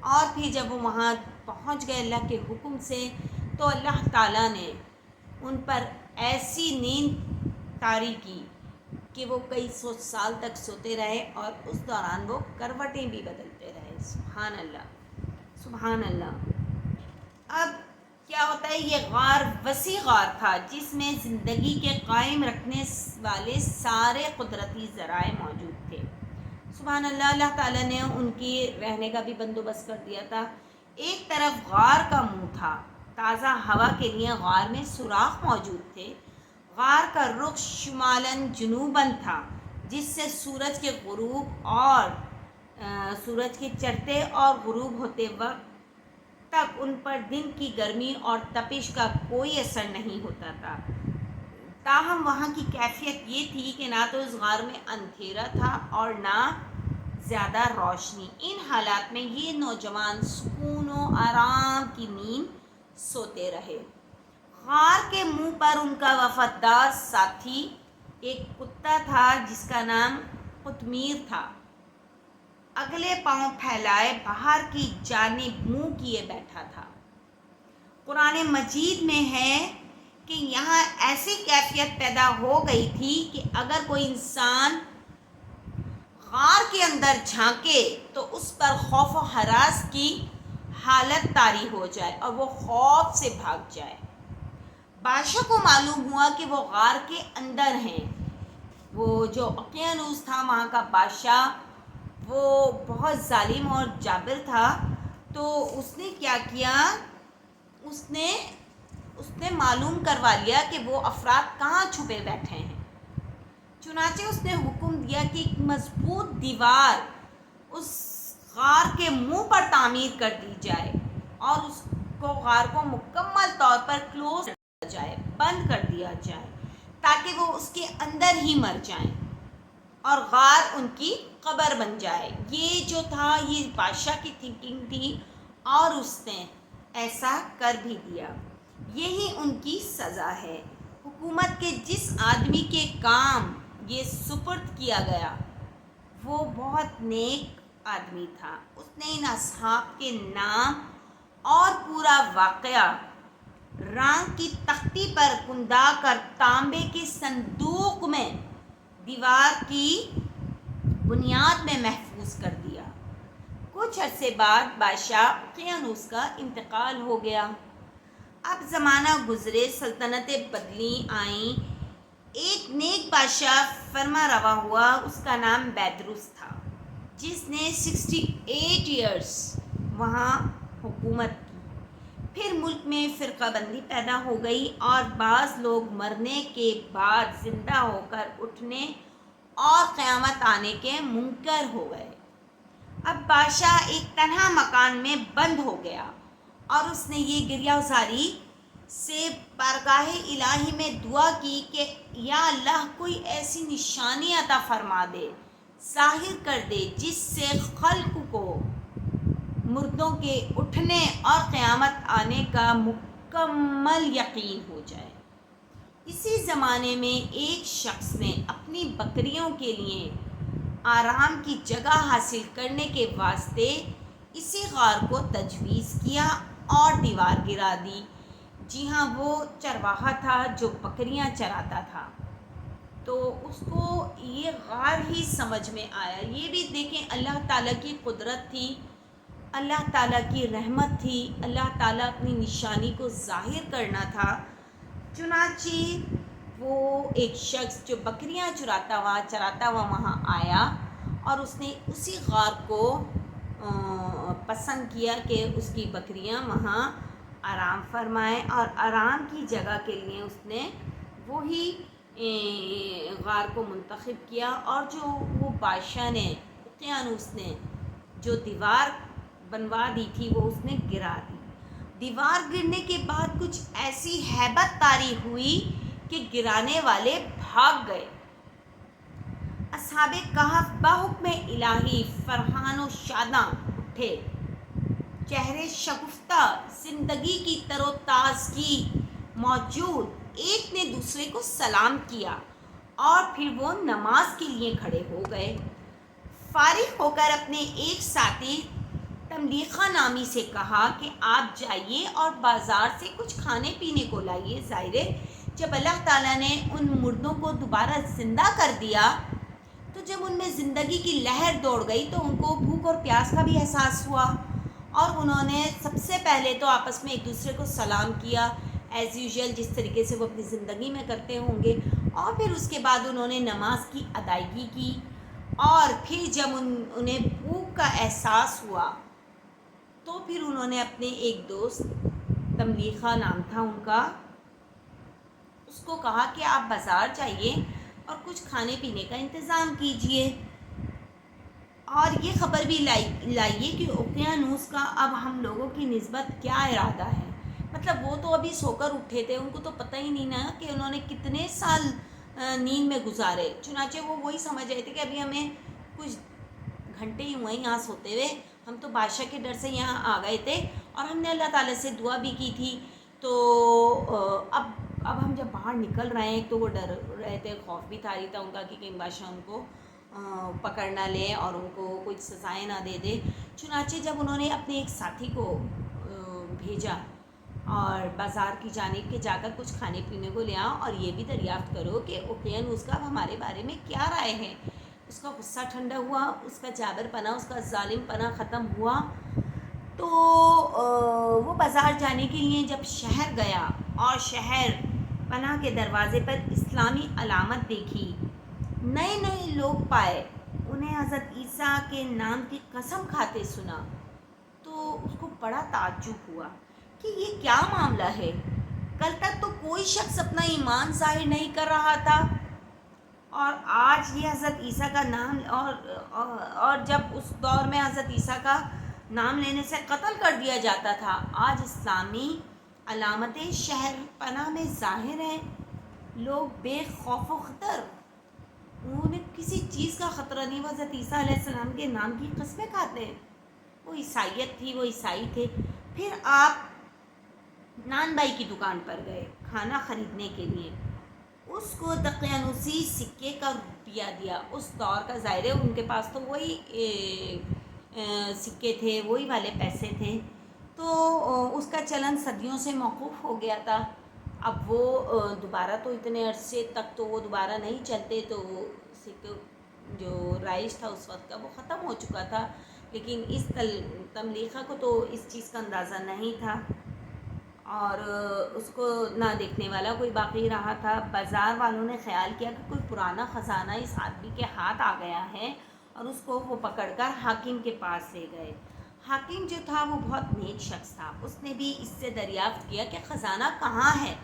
اور پھر جب وہ وہاں پہنچ گئے اللہ کے حکم سے تو اللہ تعالیٰ نے ان پر ایسی نیند طاری کی کہ وہ کئی سو سال تک سوتے رہے اور اس دوران وہ کروٹیں بھی بدلتے رہے۔ سبحان اللہ، سبحان اللہ۔ اب کیا ہوتا ہے، یہ غار وسیع غار تھا جس میں زندگی کے قائم رکھنے والے سارے قدرتی ذرائع موجود تھے۔ سبحان اللہ، اللہ تعالیٰ نے ان کی رہنے کا بھی بندوبست کر دیا تھا۔ ایک طرف غار کا منہ تھا، تازہ ہوا کے لیے غار میں سوراخ موجود تھے۔ غار کا رخ شمالاً جنوباً تھا، جس سے سورج کے غروب اور سورج کے چڑھتے اور غروب ہوتے وقت تک ان پر دن کی گرمی اور تپش کا کوئی اثر نہیں ہوتا تھا۔ تاہم وہاں کی کیفیت یہ تھی کہ نہ تو اس غار میں اندھیرا تھا اور نہ زیادہ روشنی۔ ان حالات میں یہ نوجوان سکون و آرام کی نیند سوتے رہے۔ غار کے منہ پر ان کا وفادار ساتھی ایک کتا تھا جس کا نام قطمیر تھا۔ اگلے پاؤں پھیلائے باہر کی جانب منہ کیے بیٹھا تھا۔ قرآن مجید میں ہے کہ یہاں ایسی کیفیت پیدا ہو گئی تھی کہ اگر کوئی انسان غار کے اندر جھانکے تو اس پر خوف و ہراس کی حالت طاری ہو جائے اور وہ خوف سے بھاگ جائے۔ بادشاہ کو معلوم ہوا کہ وہ غار کے اندر ہیں۔ وہ جو اقیانوس تھا وہاں کا بادشاہ، وہ بہت ظالم اور جابر تھا، تو اس نے کیا کیا، اس نے معلوم کروا لیا کہ وہ افراد کہاں چھپے بیٹھے ہیں۔ چنانچہ اس نے حکم دیا کہ ایک مضبوط دیوار اس غار کے منہ پر تعمیر کر دی جائے اور اس کو غار کو مکمل طور پر کلوز کر دیا جائے، بند کر دیا جائے، تاکہ وہ اس کے اندر ہی مر جائیں اور غار ان کی قبر بن جائے۔ یہ جو تھا، یہ بادشاہ کی تھنکنگ تھی اور اس نے ایسا کر بھی دیا۔ یہی ان کی سزا ہے۔ حکومت کے جس آدمی کے کام یہ سپرد کیا گیا وہ بہت نیک آدمی تھا۔ اس نے ان اصحاب کے نام اور پورا واقعہ رانگ کی تختی پر کندہ کر تانبے کے صندوق میں دیوار کی بنیاد میں محفوظ کر دیا۔ کچھ عرصے بعد بادشاہ اقیانوس کا انتقال ہو گیا۔ اب زمانہ گزرے، سلطنتیں بدلی آئیں۔ ایک نیک بادشاہ فرما روا ہوا، اس کا نام بیدروس تھا، جس نے 68 ایئرس وہاں حکومت کی۔ پھر ملک میں فرقہ بندی پیدا ہو گئی اور بعض لوگ مرنے کے بعد زندہ ہو کر اٹھنے اور قیامت آنے کے منکر ہو گئے۔ اب بادشاہ ایک تنہا مکان میں بند ہو گیا اور اس نے یہ گریہ زاری سے بارگاہ الہی میں دعا کی کہ یا اللہ کوئی ایسی نشانی عطا فرما دے، ظاہر کر دے، جس سے خلق کو مردوں کے اٹھنے اور قیامت آنے کا مکمل یقین ہو جائے۔ اسی زمانے میں ایک شخص نے اپنی بکریوں کے لیے آرام کی جگہ حاصل کرنے کے واسطے اسی غار کو تجویز کیا اور دیوار گرا دی۔ جی ہاں، وہ چرواہا تھا جو بکریاں چراتا تھا، تو اس کو یہ غار ہی سمجھ میں آیا۔ یہ بھی دیکھیں، اللہ تعالیٰ کی قدرت تھی، اللہ تعالیٰ کی رحمت تھی، اللہ تعالیٰ اپنی نشانی کو ظاہر کرنا تھا۔ چنانچہ وہ ایک شخص جو بکریاں چراتا ہوا وہاں آیا اور اس نے اسی غار کو پسند کیا کہ اس کی بکریاں وہاں آرام فرمائیں، اور آرام کی جگہ کے لیے اس نے وہی غار کو منتخب کیا، اور جو وہ بادشاہ نے اقیانوس نے جو دیوار بنوا دی تھی وہ اس نے گرا دی۔ دیوار گرنے کے بعد کچھ ایسی ہیبت طاری ہوئی کہ گرانے والے بھاگ گئے۔ اصحاب کہف بحکم الہی فرحان و شاداں اٹھے، چہرے شگفتہ، زندگی کی تر و تازگی موجود۔ ایک نے دوسرے کو سلام کیا اور پھر وہ نماز کے لیے کھڑے ہو گئے۔ فارغ ہو کر اپنے ایک ساتھی تملیقہ نامی سے کہا کہ آپ جائیے اور بازار سے کچھ کھانے پینے کو لائیے۔ ظاہر ہے جب اللہ تعالیٰ نے ان مردوں کو دوبارہ زندہ کر دیا تو جب ان میں زندگی کی لہر دوڑ گئی تو ان کو بھوک اور پیاس کا بھی احساس ہوا، اور انہوں نے سب سے پہلے تو آپس میں ایک دوسرے کو سلام کیا ایز یوزول، جس طریقے سے وہ اپنی زندگی میں کرتے ہوں گے، اور پھر اس کے بعد انہوں نے نماز کی ادائیگی کی، اور پھر جب انہیں بھوک کا احساس ہوا تو پھر انہوں نے اپنے ایک دوست، تملیخہ نام تھا ان کا، اس کو کہا کہ آپ بازار جائیے اور کچھ کھانے پینے کا انتظام کیجئے، اور یہ خبر بھی لائیے کہ اوقیانوس کا اب ہم لوگوں کی نسبت کیا ارادہ ہے۔ مطلب وہ تو ابھی سو کر اٹھے تھے، ان کو تو پتہ ہی نہیں نا کہ انہوں نے کتنے سال نیند میں گزارے، چنانچہ وہ وہی سمجھ رہے تھے کہ ابھی ہمیں کچھ گھنٹے ہی ہوئے یہاں سوتے ہوئے، ہم تو بادشاہ کے ڈر سے یہاں آ گئے تھے، اور ہم نے اللہ تعالیٰ سے دعا بھی کی تھی، تو اب ہم جب باہر نکل رہے ہیں تو وہ ڈر رہے تھے، خوف بھی طاری تھا ان کا کہ کہیں بادشاہ ان کو پکڑ نہ لے اور ان کو کچھ سزائیں نہ دے دے۔ چنانچہ جب انہوں نے اپنے ایک ساتھی کو بھیجا اور بازار کی جانب کے جا کر کچھ کھانے پینے کو لے آؤ اور یہ بھی دریافت کرو کہ اوقیانوس کا ہمارے بارے میں کیا رائے ہے۔ اس کا غصہ ٹھنڈا ہوا، اس کا جابر پنا، اس کا ظالم پنا ختم ہوا، تو وہ بازار جانے کے لیے جب شہر گیا اور شہر پناہ کے دروازے پر اسلامی علامت دیکھی، نئے نئے لوگ پائے، انہیں حضرت عیسیٰ کے نام کی قسم کھاتے سنا، تو اس کو بڑا تعجب ہوا کہ یہ کیا معاملہ ہے۔ کل تک تو کوئی شخص اپنا ایمان ظاہر نہیں کر رہا تھا، اور آج یہ حضرت عیسیٰ کا نام اور جب اس دور میں حضرت عیسیٰ کا نام لینے سے قتل کر دیا جاتا تھا، آج اسلامی علامتیں شہر پناہ میں ظاہر ہیں، لوگ بے خوف و خطر، انہیں کسی چیز کا خطرہ نہیں، وہ حضرت عیسیٰ علیہ السلام کے نام کی قسمیں کھاتے ہیں۔ وہ عیسائیت تھی، وہ عیسائی تھے۔ پھر آپ نان بھائی کی دکان پر گئے کھانا خریدنے کے لیے، اس کو دقیانوسی سکے کا روپیہ دیا، اس دور کا، ظاہر ہے ان کے پاس تو وہی سکے تھے، وہی والے پیسے تھے، تو اس کا چلن صدیوں سے موقوف ہو گیا تھا۔ اب وہ دوبارہ تو اتنے عرصے تک تو وہ دوبارہ نہیں چلتے، تو سکے جو رائج تھا اس وقت کا وہ ختم ہو چکا تھا، لیکن اس تملیخہ کو تو اس چیز کا اندازہ نہیں تھا، اور اس کو نہ دیکھنے والا کوئی باقی رہا تھا۔ بازار والوں نے خیال کیا کہ کوئی پرانا خزانہ اس آدمی کے ہاتھ آ گیا ہے، اور اس کو وہ پکڑ کر حاکم کے پاس لے گئے۔ حاکم جو تھا وہ بہت نیک شخص تھا، اس نے بھی اس سے دریافت کیا کہ خزانہ کہاں ہے۔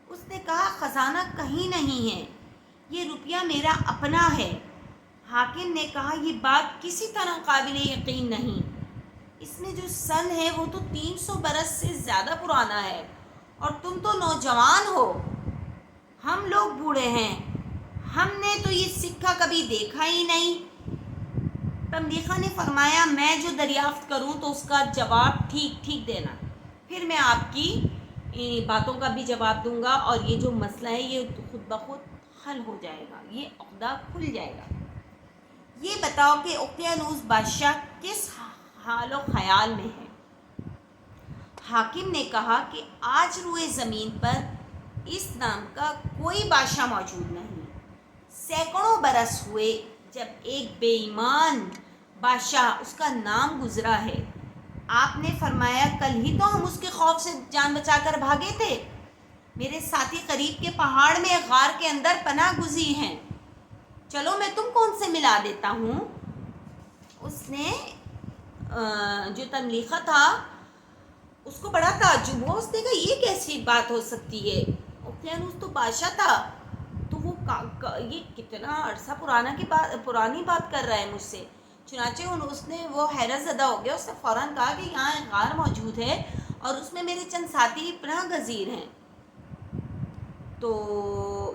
اس نے کہا خزانہ کہیں نہیں ہے، یہ روپیہ میرا اپنا ہے۔ حاکم نے کہا یہ بات کسی طرح قابل یقین نہیں، اس میں جو سن ہے وہ تو 300 برس سے زیادہ پرانا ہے، اور تم تو نوجوان ہو، ہم لوگ بوڑھے ہیں، ہم نے تو یہ سکہ کبھی دیکھا ہی نہیں۔ تملیخہ نے فرمایا میں جو دریافت کروں تو اس کا جواب ٹھیک ٹھیک دینا، پھر میں آپ کی باتوں کا بھی جواب دوں گا، اور یہ جو مسئلہ ہے یہ خود بخود حل ہو جائے گا، یہ عقدہ کھل جائے گا۔ یہ بتاؤ کہ اوقیانوس بادشاہ کس حال و خیال میں ہے۔ حاکم نے کہا کہ آج روئے زمین پر اس نام کا کوئی بادشاہ موجود نہیں، سینکڑوں برس ہوئے جب ایک بے ایمان بادشاہ اس کا نام گزرا ہے۔ آپ نے فرمایا کل ہی تو ہم اس کے خوف سے جان بچا کر بھاگے تھے، میرے ساتھی قریب کے پہاڑ میں غار کے اندر پناہ گزین ہیں، چلو میں تم کو ان سے ملا دیتا ہوں۔ اس نے جو تملیخہ تھا اس کو بڑا تعجب ہوا، اس نے کہا یہ کیسی بات ہو سکتی ہے، اوقیانوس تو بادشاہ تھا، تو وہ یہ کتنا عرصہ پرانی بات کر رہا ہے مجھ سے۔ چنانچہ اس نے وہ حیرت زدہ ہو گیا، اس نے فوراً کہا کہ یہاں ایک غار موجود ہے اور اس میں میرے چند ساتھی پناہ گزین ہیں، تو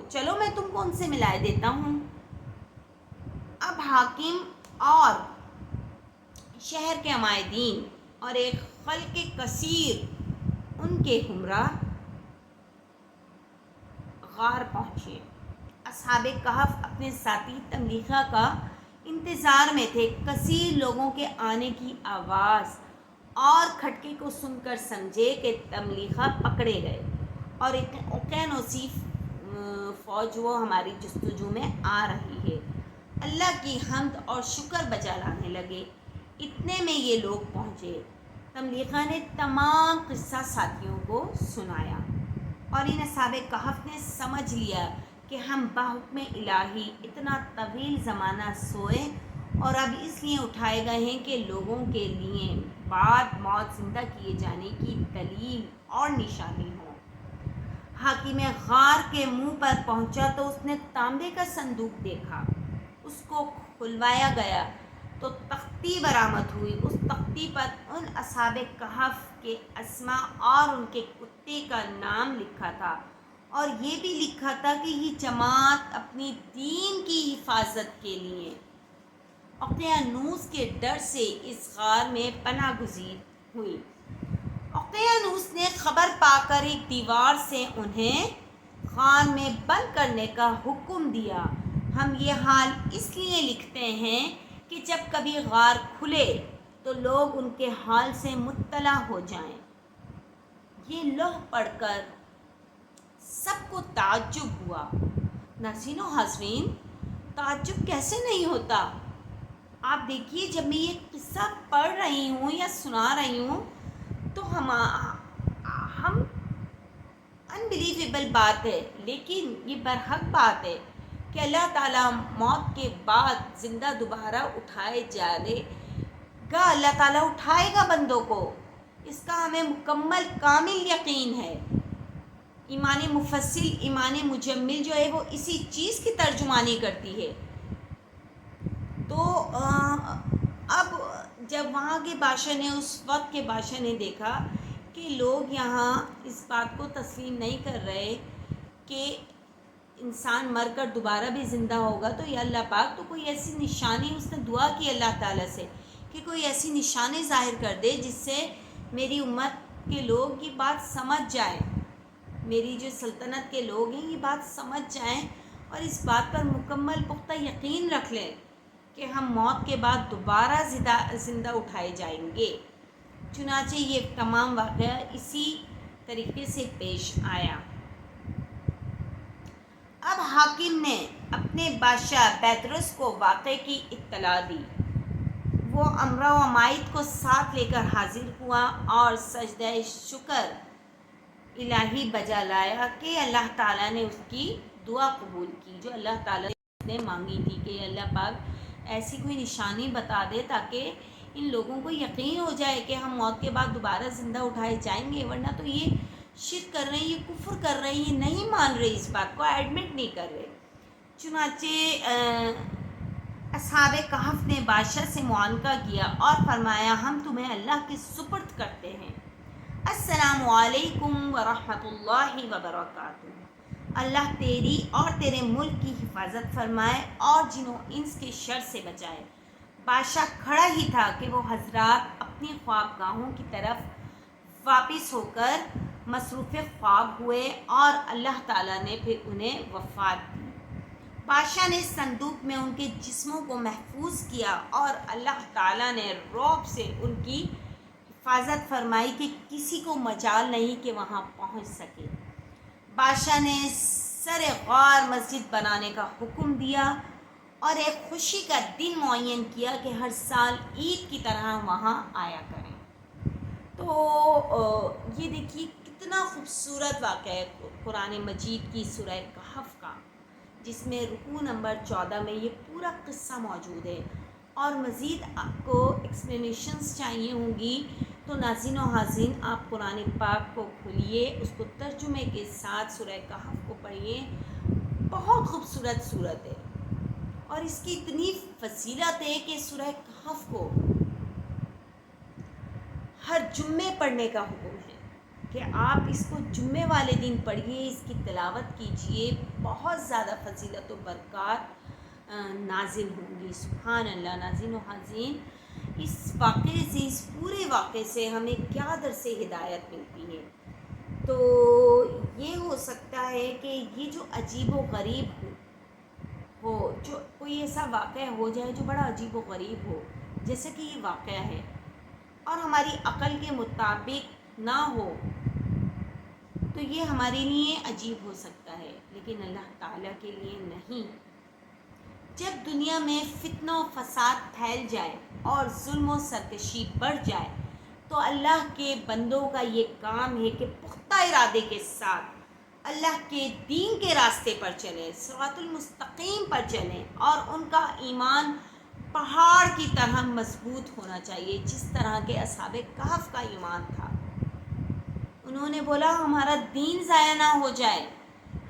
چلو میں تم کو ان سے ملائے دیتا ہوں۔ اب حاکم اور شہر کے عمائدین اور ایک خلق کثیر ان کے ہمراہ غار پہنچے۔ اصحاب کہف اپنے ساتھی تملیخہ کا انتظار میں تھے۔ کثیر لوگوں کے آنے کی آواز اور کھٹکے کو سن کر سمجھے کہ تملیخہ پکڑے گئے، اور ایک اوقیانوسی فوج وہ ہماری جستجو میں آ رہی ہے۔ اللہ کی حمد اور شکر بجا لانے لگے۔ اتنے میں یہ لوگ پہنچے، تملیغہ نے تمام قصہ ساتھیوں کو سنایا اور ان اصحاب کہف نے سمجھ لیا کہ ہم بحکم الہی اتنا طویل زمانہ سوئے اور اب اس لیے اٹھائے گئے ہیں کہ لوگوں کے لیے بعد موت زندہ کیے جانے کی دلیل اور نشانی ہو۔ حاکم غار کے منہ پر پہنچا تو اس نے تانبے کا صندوق دیکھا، اس کو کھلوایا گیا تو تختی برآمد ہوئی۔ اس تختی پر ان اصحاب کہف کے اسما اور ان کے کتے کا نام لکھا تھا، اور یہ بھی لکھا تھا کہ یہ جماعت اپنی دین کی حفاظت کے لیے اوقیانوس کے ڈر سے اس غار میں پناہ گزین ہوئی۔ اوقیانوس نے خبر پا کر ایک دیوار سے انہیں غار میں بند کرنے کا حکم دیا۔ ہم یہ حال اس لیے لکھتے ہیں کہ جب کبھی غار کھلے تو لوگ ان کے حال سے مطلع ہو جائیں۔ یہ لوح پڑھ کر سب کو تعجب ہوا۔ ناظرین و حاضرین، تعجب کیسے نہیں ہوتا؟ آپ دیکھیے، جب میں یہ قصہ پڑھ رہی ہوں یا سنا رہی ہوں تو ہم انبلیویبل بات ہے، لیکن یہ برحق بات ہے کہ اللہ تعالیٰ موت کے بعد زندہ دوبارہ اٹھائے جانے گا۔ اللہ تعالیٰ اٹھائے گا بندوں کو، اس کا ہمیں مکمل کامل یقین ہے۔ ایمان مفصل، ایمان مجمل جو ہے وہ اسی چیز کی ترجمانی کرتی ہے۔ تو اب جب وہاں کے بادشاہ نے، اس وقت کے بادشاہ نے دیکھا کہ لوگ یہاں اس بات کو تسلیم نہیں کر رہے کہ انسان مر کر دوبارہ بھی زندہ ہوگا، تو یا اللہ پاک تو کوئی ایسی نشانی، اس نے دعا کی اللہ تعالیٰ سے کہ کوئی ایسی نشانی ظاہر کر دے جس سے میری امت کے لوگ یہ بات سمجھ جائیں، میری جو سلطنت کے لوگ ہیں یہ بات سمجھ جائیں اور اس بات پر مکمل پختہ یقین رکھ لیں کہ ہم موت کے بعد دوبارہ زندہ اٹھائے جائیں گے۔ چنانچہ یہ تمام واقعہ اسی طریقے سے پیش آیا۔ اب حاکم نے اپنے بادشاہ بیدرس کو واقعے کی اطلاع دی۔ وہ امرا و مائد کو ساتھ لے کر حاضر ہوا اور سجدہ شکر الہی بجا لایا کہ اللہ تعالیٰ نے اس کی دعا قبول کی جو اللہ تعالیٰ نے مانگی تھی کہ اللہ پاک ایسی کوئی نشانی بتا دے تاکہ ان لوگوں کو یقین ہو جائے کہ ہم موت کے بعد دوبارہ زندہ اٹھائے جائیں گے، ورنہ تو یہ شرک کر رہے ہیں، یہ کفر کر رہے ہیں، یہ نہیں مان رہے، اس بات کو ایڈمٹ نہیں کر رہے۔ چنانچہ اصحاب کہف نے بادشاہ سے معانقہ کیا اور فرمایا، ہم تمہیں اللہ کے سپرد کرتے ہیں، السلام علیکم ورحمۃ اللہ وبرکاتہ۔ اللہ تیری اور تیرے ملک کی حفاظت فرمائے اور جن و انس کے شر سے بچائے۔ بادشاہ کھڑا ہی تھا کہ وہ حضرات اپنی خواب گاہوں کی طرف واپس ہو کر مصروف خواب ہوئے اور اللہ تعالیٰ نے پھر انہیں وفات دی۔ بادشاہ نے صندوق میں ان کے جسموں کو محفوظ کیا اور اللہ تعالیٰ نے رعب سے ان کی حفاظت فرمائی کہ کسی کو مجال نہیں کہ وہاں پہنچ سکے۔ بادشاہ نے سر غار مسجد بنانے کا حکم دیا اور ایک خوشی کا دن معین کیا کہ ہر سال عید کی طرح وہاں آیا کریں۔ تو یہ دیکھیے کتنا خوبصورت واقعہ ہے قرآن مجید کی سورہ کہف کا، جس میں رکوع نمبر 14 میں یہ پورا قصہ موجود ہے۔ اور مزید آپ کو ایکسپلینیشنز چاہیے ہوں گی تو ناظرین و حاضرین آپ قرآن پاک کو کھولیے، اس کو ترجمے کے ساتھ سورہ کہف کو پڑھیے، بہت خوبصورت صورت ہے اور اس کی اتنی فضیلت ہے کہ سورہ کہف کو ہر جمعے پڑھنے کا حکم ہے کہ آپ اس کو جمعے والے دن پڑھیے، اس کی تلاوت کیجیے، بہت زیادہ فضیلت و برکات نازل ہوں گی۔ سبحان اللہ۔ ناظرین و حاضرین، اس واقعے سے، اس پورے واقعے سے ہمیں کیا درس ہدایت ملتی ہے؟ تو یہ ہو سکتا ہے کہ یہ جو عجیب و غریب ہو، جو کوئی ایسا واقعہ ہو جائے جو بڑا عجیب و غریب ہو، جیسے کہ یہ واقعہ ہے اور ہماری عقل کے مطابق نہ ہو، تو یہ ہمارے لیے عجیب ہو سکتا ہے، لیکن اللہ تعالیٰ کے لیے نہیں۔ جب دنیا میں فتنہ و فساد پھیل جائے اور ظلم و سرکشی بڑھ جائے تو اللہ کے بندوں کا یہ کام ہے کہ پختہ ارادے کے ساتھ اللہ کے دین کے راستے پر چلیں، صراط المستقیم پر چلیں، اور ان کا ایمان پہاڑ کی طرح مضبوط ہونا چاہیے، جس طرح کے اصحاب کہف کا ایمان تھا۔ انہوں نے بولا ہمارا دین ضائع نہ ہو جائے،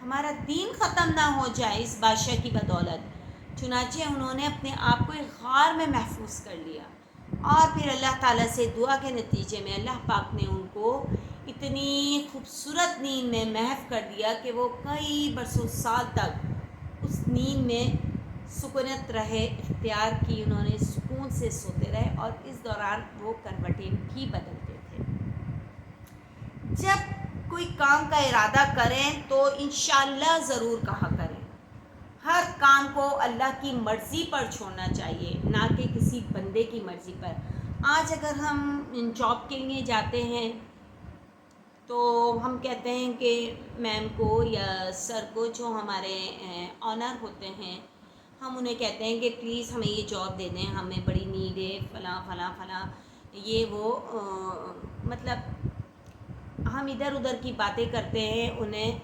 ہمارا دین ختم نہ ہو جائے اس بادشاہ کی بدولت، چنانچہ انہوں نے اپنے آپ کو ایک غار میں محفوظ کر لیا، اور پھر اللہ تعالیٰ سے دعا کے نتیجے میں اللہ پاک نے ان کو اتنی خوبصورت نیند میں محو کر دیا کہ وہ کئی برسوں سال تک اس نیند میں سکونت رہے اختیار کی، انہوں نے سکون سے سوتے رہے، اور اس دوران وہ کروٹیں بھی بدلتے تھے۔ جب کوئی کام کا ارادہ کریں تو انشاءاللہ ضرور کہا کریں، ہر کام کو اللہ کی مرضی پر چھوڑنا چاہیے، نہ کہ کسی بندے کی مرضی پر۔ آج اگر ہم جاب کے لیے جاتے ہیں تو ہم کہتے ہیں کہ میم کو یا سر کو، جو ہمارے آنر ہوتے ہیں، ہم انہیں کہتے ہیں کہ پلیز ہمیں یہ جاب دے دیں، ہمیں بڑی نیڈ ہے، فلاں فلاں فلاں، یہ وہ، مطلب ہم ادھر ادھر کی باتیں کرتے ہیں، انہیں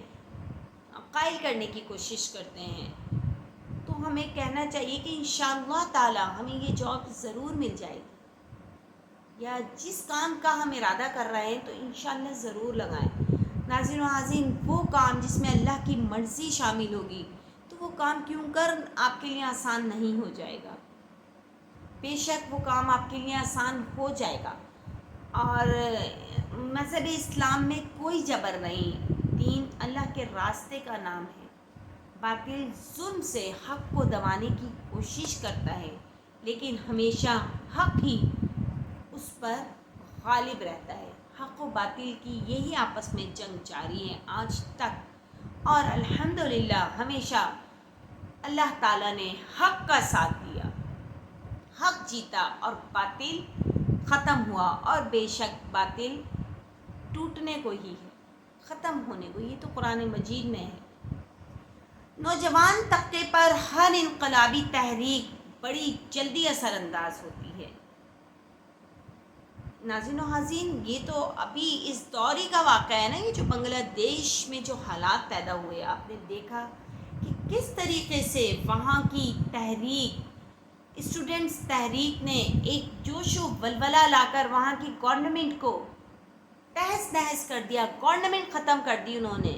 قائل کرنے کی کوشش کرتے ہیں۔ تو ہمیں کہنا چاہیے کہ انشاءاللہ تعالی ہمیں یہ جاب ضرور مل جائے گی، یا جس کام کا ہم ارادہ کر رہے ہیں تو انشاءاللہ ضرور لگائیں۔ ناظرین و ناظرین، وہ کام جس میں اللہ کی مرضی شامل ہوگی تو وہ کام کیوں کر آپ کے لیے آسان نہیں ہو جائے گا، بے شک وہ کام آپ کے لیے آسان ہو جائے گا۔ اور مذہب اسلام میں کوئی جبر نہیں، دین اللہ کے راستے کا نام ہے۔ باطل ظلم سے حق کو دبانے کی کوشش کرتا ہے، لیکن ہمیشہ حق ہی اس پر غالب رہتا ہے۔ حق و باطل کی یہی آپس میں جنگ جاری ہے آج تک، اور الحمدللہ ہمیشہ اللہ تعالیٰ نے حق کا ساتھ دیا، حق جیتا اور باطل ختم ہوا، اور بے شک باطل ٹوٹنے کو ہی ہے، ختم ہونے کو، یہ تو قرآن مجید میں ہے۔ نوجوان طبقے پر ہر انقلابی تحریک بڑی جلدی اثر انداز ہوتی ہے۔ ناظرین و حاضرین، یہ تو ابھی اس دوری کا واقعہ ہے نا، یہ جو بنگلہ دیش میں جو حالات پیدا ہوئے، آپ نے دیکھا کہ کس طریقے سے وہاں کی تحریک، اسٹوڈنٹس تحریک نے ایک جوش و ولولہ لا کر وہاں کی گورنمنٹ کو تہس نہس کر دیا، گورنمنٹ ختم کر دی انہوں نے،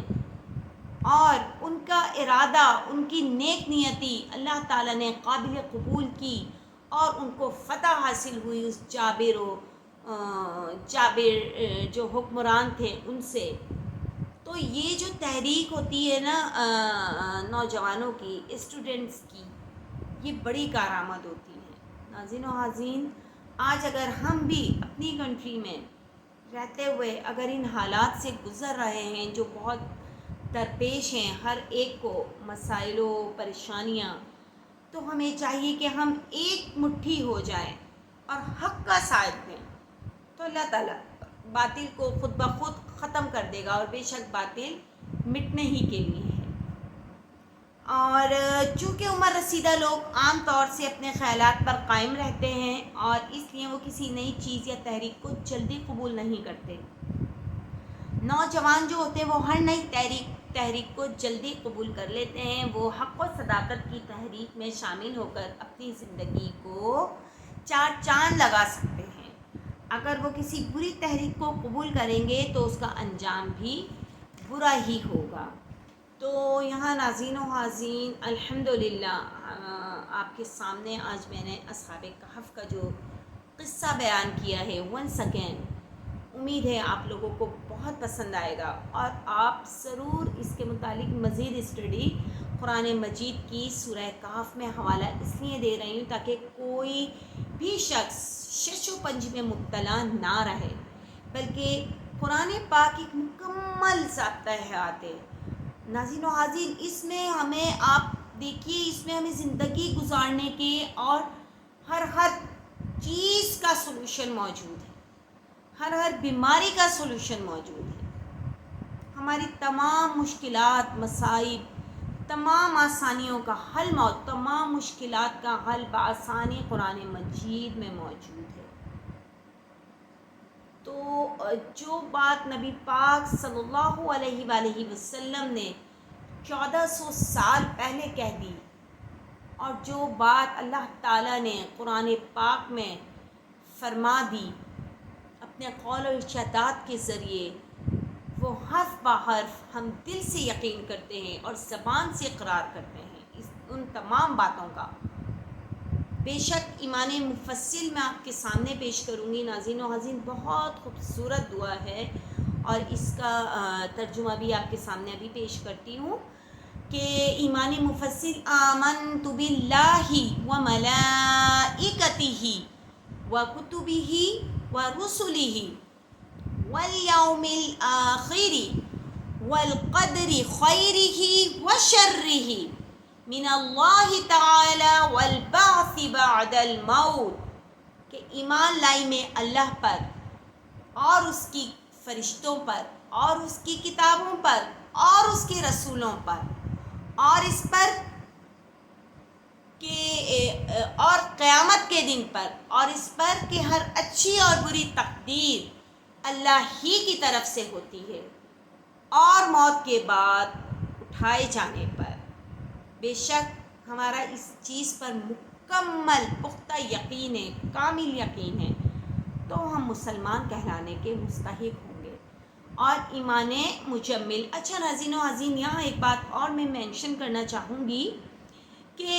اور ان کا ارادہ، ان کی نیک نیتی اللہ تعالیٰ نے قابل قبول کی، اور ان کو فتح حاصل ہوئی اس جابر جو حکمران تھے ان سے۔ تو یہ جو تحریک ہوتی ہے نا نوجوانوں کی، اسٹوڈنٹس کی، یہ بڑی کارآمد ہوتی ہے۔ ناظرین و حاضرین، آج اگر ہم بھی اپنی کنٹری میں رہتے ہوئے اگر ان حالات سے گزر رہے ہیں جو بہت درپیش ہیں ہر ایک کو، مسائل و پریشانیاں، تو ہمیں چاہیے کہ ہم ایک مٹھی ہو جائیں اور حق کا ساتھ دیں، تو اللہ تعالیٰ باطل کو خود بخود ختم کر دے گا، اور بے شک باطل مٹنے ہی کے لیے ہے۔ اور چونکہ عمر رسیدہ لوگ عام طور سے اپنے خیالات پر قائم رہتے ہیں، اور اس لیے وہ کسی نئی چیز یا تحریک کو جلدی قبول نہیں کرتے۔ نوجوان جو ہوتے ہیں وہ ہر نئی تحریک کو جلدی قبول کر لیتے ہیں، وہ حق و صداقت کی تحریک میں شامل ہو کر اپنی زندگی کو چار چاند لگا سکتے ہیں۔ اگر وہ کسی بری تحریک کو قبول کریں گے تو اس کا انجام بھی برا ہی ہوگا۔ تو یہاں ناظرین و حاضرین، الحمدللہ آپ کے سامنے آج میں نے اصحاب کہف کا جو قصہ بیان کیا ہے، ونس اگین امید ہے آپ لوگوں کو بہت پسند آئے گا، اور آپ ضرور اس کے متعلق مزید اسٹڈی قرآن مجید کی سورہ کہف میں حوالہ اس لیے دے رہی ہوں تاکہ کوئی بھی شخص شش و پنج میں مبتلا نہ رہے، بلکہ قرآن پاک ایک مکمل ضابطہ حیات ہے۔ ناظرین و حاضرین، اس میں ہمیں، آپ دیکھیے، اس میں ہمیں زندگی گزارنے کے اور ہر چیز کا سلوشن موجود ہے، ہر بیماری کا سلوشن موجود ہے، ہماری تمام مشکلات، مصائب، تمام آسانیوں کا حل، تمام مشکلات کا حل بآسانی قرآن مجید میں موجود ہے۔ تو جو بات نبی پاک صلی اللہ علیہ وآلہ وسلم نے 1400 سال پہلے کہہ دی، اور جو بات اللہ تعالیٰ نے قرآن پاک میں فرما دی اپنے قول و ارشادات کے ذریعے، وہ حرف بہ حرف ہم دل سے یقین کرتے ہیں اور زبان سے اقرار کرتے ہیں ان تمام باتوں کا۔ بے شک ایمان مفصل میں آپ کے سامنے پیش کروں گی ناظرین و حاضرین، بہت خوبصورت دعا ہے، اور اس کا ترجمہ بھی آپ کے سامنے ابھی پیش کرتی ہوں کہ ایمان مفصل آمنت باللہ و ملائکتہ و کتبہ و رسلہ والیوم الآخر والقدر خیرہ و شرہ من اللہ تعالی والبعث بعد الموت، کہ ایمان لائی میں اللہ پر اور اس کی فرشتوں پر اور اس کی کتابوں پر اور اس کے رسولوں پر، اور اس پر کہ اور قیامت کے دن پر، اور اس پر کہ ہر اچھی اور بری تقدیر اللہ ہی کی طرف سے ہوتی ہے، اور موت کے بعد اٹھائے جانے پر۔ بے شک ہمارا اس چیز پر مکمل پختہ یقین ہے، کامل یقین ہے، تو ہم مسلمان کہلانے کے مستحق ہوں گے۔ اور ایمان مجمل، اچھا ناظرین و حاضرین، یہاں ایک بات اور میں مینشن کرنا چاہوں گی کہ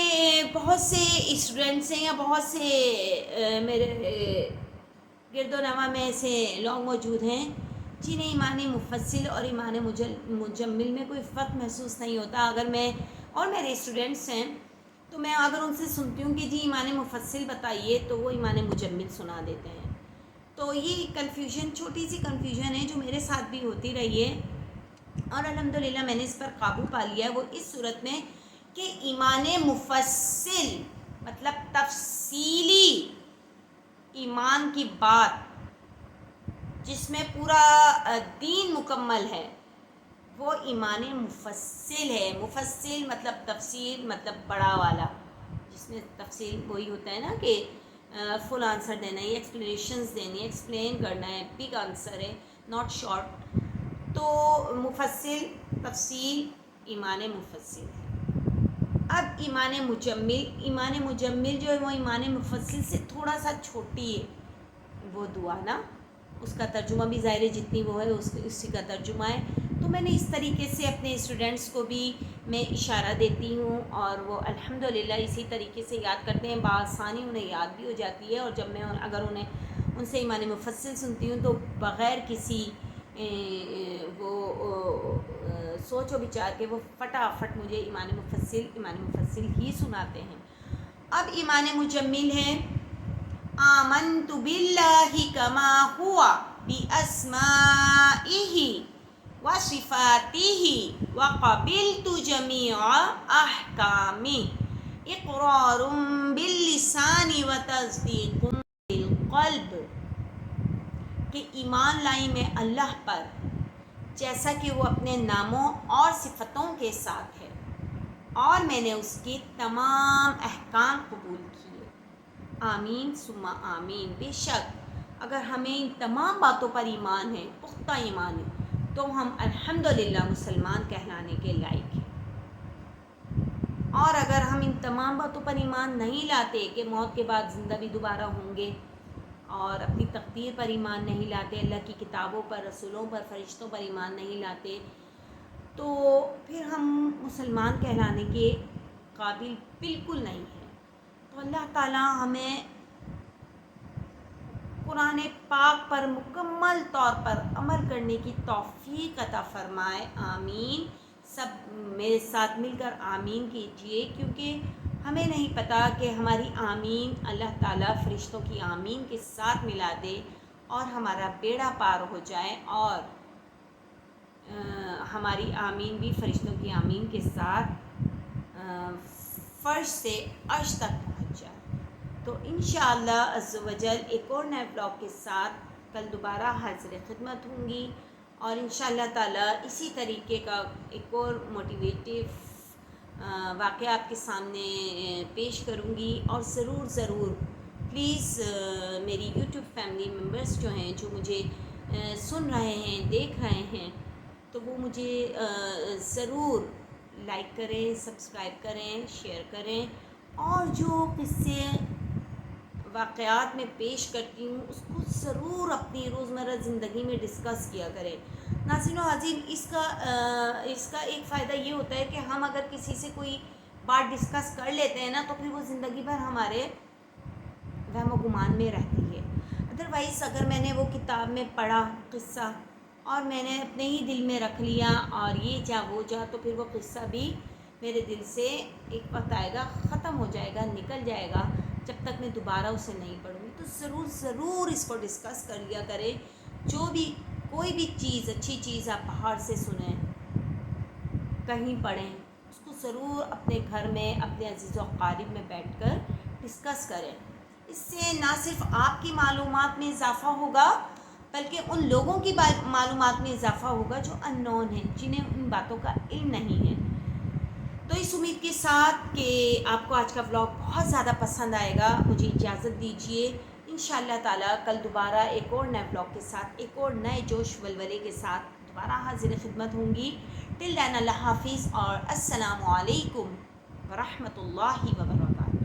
بہت سے اسٹوڈنٹس ہیں یا بہت سے میرے گرد و نواح میں ایسے لوگ موجود ہیں جنہیں ایمان مفصل اور ایمان مجمل میں کوئی فرق محسوس نہیں ہوتا۔ اگر میں اور میرے اسٹوڈنٹس ہیں تو میں اگر ان سے سنتی ہوں کہ جی ایمان مفصل بتائیے تو وہ ایمان مجمل سنا دیتے ہیں۔ تو یہ کنفیوژن، چھوٹی سی کنفیوژن ہے جو میرے ساتھ بھی ہوتی رہی ہے، اور الحمدللہ میں نے اس پر قابو پا لیا ہے۔ وہ اس صورت میں کہ ایمان مفصل مطلب تفصیلی ایمان کی بات، جس میں پورا دین مکمل ہے، وہ ایمان مفصل ہے۔ مفصل مطلب تفصیل، مطلب بڑا والا، جس میں تفصیل وہی ہوتا ہے نا کہ فل آنسر دینا ہے، ایکسپلینیشنز دینی ہے، ایکسپلین کرنا ہے، بگ آنسر ہے، ناٹ شارٹ۔ تو مفصل تفصیل ایمان مفصل ہے۔ اب ایمان مجمل جو ہے وہ ایمان مفصل سے تھوڑا سا چھوٹی ہے وہ دعا نا، اس کا ترجمہ بھی ظاہر ہے جتنی وہ ہے اسی کا ترجمہ ہے۔ تو میں نے اس طریقے سے اپنے اسٹوڈنٹس کو بھی میں اشارہ دیتی ہوں، اور وہ الحمدللہ اسی طریقے سے یاد کرتے ہیں، بآسانی انہیں یاد بھی ہو جاتی ہے۔ اور جب میں اگر ان سے ایمان مفصل سنتی ہوں تو بغیر کسی وہ سوچ و بچار کے وہ فٹافٹ مجھے ایمان مفصل ہی سناتے ہیں۔ اب ایمان مجمل ہے آمنت باللہ کما ہوا باسمائہ وصفاتہ وقبلت جمیع احکامہ اقرار باللسان وتصدیق بالقلب، کہ ایمان لائی میں اللہ پر جیسا کہ وہ اپنے ناموں اور صفتوں کے ساتھ ہے، اور میں نے اس کے تمام احکام قبول کیے۔ آمین ثم آمین۔ بے شک اگر ہمیں ان تمام باتوں پر ایمان ہے، پختہ ایمان ہے، تو ہم الحمدللہ مسلمان کہلانے کے لائق ہیں۔ اور اگر ہم ان تمام باتوں پر ایمان نہیں لاتے کہ موت کے بعد زندہ بھی دوبارہ ہوں گے، اور اپنی تقدیر پر ایمان نہیں لاتے، اللہ کی کتابوں پر، رسولوں پر، فرشتوں پر ایمان نہیں لاتے، تو پھر ہم مسلمان کہلانے کے قابل بالکل نہیں ہیں۔ تو اللہ تعالیٰ ہمیں قرآن پاک پر مکمل طور پر عمل کرنے کی توفیق عطا فرمائے، آمین۔ سب میرے ساتھ مل کر آمین کیجئے، کیونکہ ہمیں نہیں پتہ کہ ہماری آمین اللہ تعالیٰ فرشتوں کی آمین کے ساتھ ملا دے اور ہمارا بیڑا پار ہو جائے، اور ہماری آمین بھی فرشتوں کی آمین کے ساتھ فرش سے عرش تک پہنچ جائے۔ تو انشاءاللہ عز و جل ایک اور نئے بلاگ کے ساتھ کل دوبارہ حاضر خدمت ہوں گی، اور انشاءاللہ تعالیٰ اسی طریقے کا ایک اور موٹیویٹیو واقعہ آپ کے سامنے پیش کروں گی، اور ضرور پلیز میری یوٹیوب فیملی ممبرس جو ہیں، جو مجھے سن رہے ہیں، دیکھ رہے ہیں، تو وہ مجھے ضرور لائک کریں، سبسکرائب کریں، شیئر کریں، اور جو قصے واقعات میں پیش کرتی ہوں اس کو ضرور اپنی روزمرہ زندگی میں ڈسکس کیا کریں۔ ناظرین و حاضرین، اس کا ایک فائدہ یہ ہوتا ہے کہ ہم اگر کسی سے کوئی بات ڈسکس کر لیتے ہیں نا، تو پھر وہ زندگی بھر ہمارے وہم و گمان میں رہتی ہے۔ ادروائز اگر میں نے وہ کتاب میں پڑھا قصہ اور میں نے اپنے ہی دل میں رکھ لیا اور یہ جا وہ جا، تو پھر وہ قصہ بھی میرے دل سے ایک وقت آئے گا ختم ہو جائے گا، نکل جائے گا، جب تک میں دوبارہ اسے نہیں پڑھوں گی۔ تو ضرور اس کو ڈسکس کر لیا کریں۔ جو بھی کوئی بھی چیز، اچھی چیز آپ باہر سے سنیں، کہیں پڑھیں، اس کو ضرور اپنے گھر میں، اپنے عزیز و اقارب میں بیٹھ کر ڈسکس کریں۔ اس سے نہ صرف آپ کی معلومات میں اضافہ ہوگا، بلکہ ان لوگوں کی معلومات میں اضافہ ہوگا جو ان نون ہیں، جنہیں ان باتوں کا علم نہیں ہے۔ تو اس امید کے ساتھ کہ آپ کو آج کا ولاگ بہت زیادہ پسند آئے گا، مجھے اجازت دیجیے۔ انشاءاللہ تعالیٰ کل دوبارہ ایک اور نئے ولاگ کے ساتھ، ایک اور نئے جوش ولولے کے ساتھ دوبارہ حاضر خدمت ہوں گی۔ ٹل دین اللہ حافظ اور السلام علیکم ورحمۃ اللہ وبرکاتہ۔